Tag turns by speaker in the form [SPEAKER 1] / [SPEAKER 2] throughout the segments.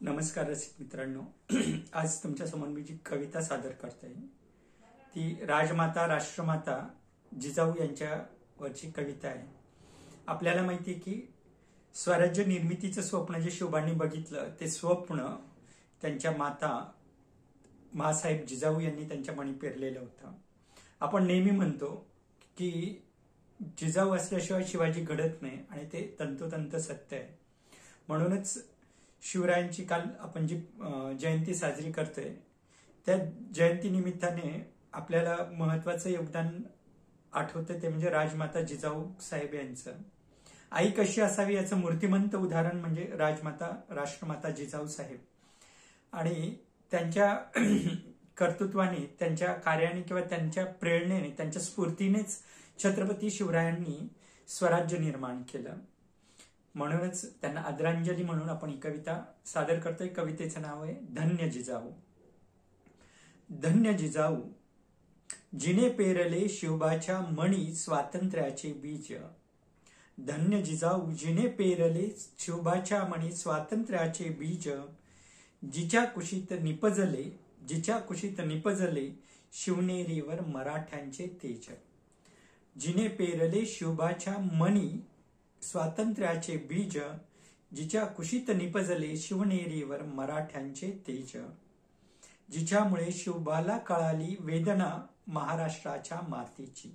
[SPEAKER 1] नमस्कार रसिक मित्रांनो. आज तुमच्यासमोर मी जी कविता सादर करते ती राजमाता राष्ट्रमाता जिजाऊ यांच्यावरची कविता आहे. आपल्याला माहिती आहे की स्वराज्य निर्मितीचं स्वप्न जे शिवबांनी बघितलं ते स्वप्न त्यांच्या माता महासाहेब जिजाऊ यांनी त्यांच्या मनी पेरलेलं होतं. आपण नेहमी म्हणतो की जिजाऊ असल्याशिवाय शिवाजी घडत नाही आणि ते तंतोतंत सत्य आहे. म्हणूनच शिवरायांची काल आपण जी जयंती साजरी करतोय त्या जयंती निमित्ताने आपल्याला महत्वाचं योगदान आठवतं ते म्हणजे राजमाता जिजाऊ साहेब यांचं. आई कशी असावी याचं मूर्तिमंत उदाहरण म्हणजे राजमाता राष्ट्रमाता जिजाऊ साहेब. आणि त्यांच्या कर्तृत्वाने, त्यांच्या कार्याने किंवा त्यांच्या प्रेरणेने, त्यांच्या स्फूर्तीनेच छत्रपती शिवरायांनी स्वराज्य निर्माण केलं. म्हणूनच त्यांना आदरांजली म्हणून आपण ही कविता सादर करतोय. कवितेचं नाव आहे धन्य जिजाऊ. धन्य जिजाऊ जिने पेरले शिवबाच्या मणी स्वातंत्र्याचे बीज. धन्य जिजाऊ जिने पेरले शिवबाच्या मणी स्वातंत्र्याचे बीज. जिच्या कुशीत निपजले शिवनेरीवर मराठ्यांचे तेज. जिने पेरले शिवबाच्या मणी स्वातंत्र्याचे बीज. जिच्या कुशीत निपजले शिवनेरीवर मराठ्यांचे तेज. जिच्यामुळे शिवबाला कळाली वेदना महाराष्ट्राच्या मातीची.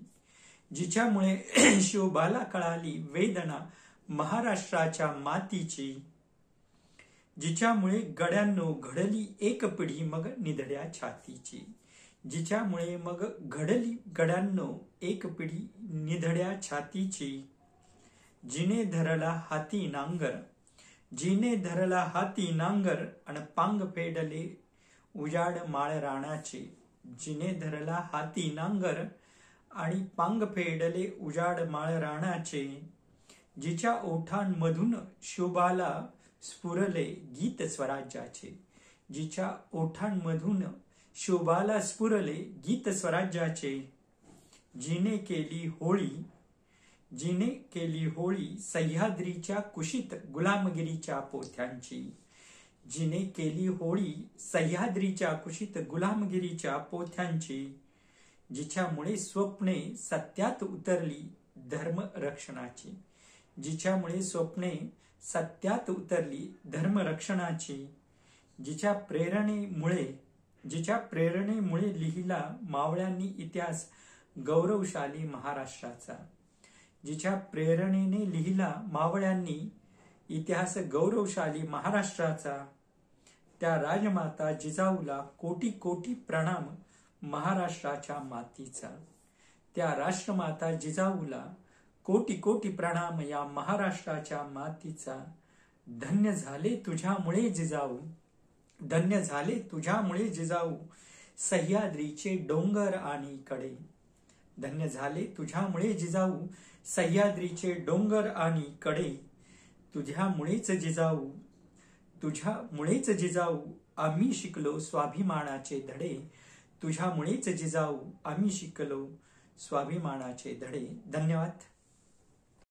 [SPEAKER 1] जिच्यामुळे शिवबाला कळाली वेदना महाराष्ट्राच्या मातीची. जिच्यामुळे गड्यांनो घडली एक पिढी मग निधड्या छातीची. जिच्यामुळे मग घडली गड्यांनो एक पिढी निधड्या छातीची. जिने धरला हाती नांगर अन पांग फेडले उजाड माळ राणाचे. जिने धरला हाती नांगर आणि पांग फेडले उजाड माळ राणाचे. जिच्या ओठांमधून शिवबाला स्फुरले गीत स्वराज्याचे. जिच्या ओठांमधून शिवबाला स्फुरले गीत स्वराज्याचे. जिने केली होळी सह्याद्रीच्या कुशीत गुलामगिरीच्या पोथ्यांची. जिने केली होळी सह्याद्रीच्या कुशीत गुलामगिरीच्या पोथ्यांची. जिच्यामुळे स्वप्ने सत्यात उतरली धर्मरक्षणाची. जिच्यामुळे स्वप्ने सत्यात उतरली धर्मरक्षणाची. जिच्या प्रेरणेमुळे लिहिला मावळ्यांनी इतिहास गौरवशाली महाराष्ट्राचा. जिच्या प्रेरणेने लिहिला मावळ्यांनी इतिहास गौरवशाली महाराष्ट्राचा. त्या राजमाता जिजाऊला कोटी कोटी प्रणाम महाराष्ट्राच्या मातीचा. त्या राष्ट्रमाता जिजाऊला कोटी कोटी प्रणाम या महाराष्ट्राच्या मातीचा. धन्य झाले तुझ्यामुळे जिजाऊ, धन्य झाले तुझ्यामुळे जिजाऊ सह्याद्रीचे डोंगर आणि कडे. धन्य झाले तुझ्यामुळे जिजाऊ सह्याद्रीचे डोंगर आणि कडे. तुझ्यामुळेच जिजाऊ आम्ही शिकलो स्वाभिमानाचे धडे. तुझ्यामुळेच जिजाऊ आम्ही शिकलो स्वाभिमानाचे धडे. धन्यवाद.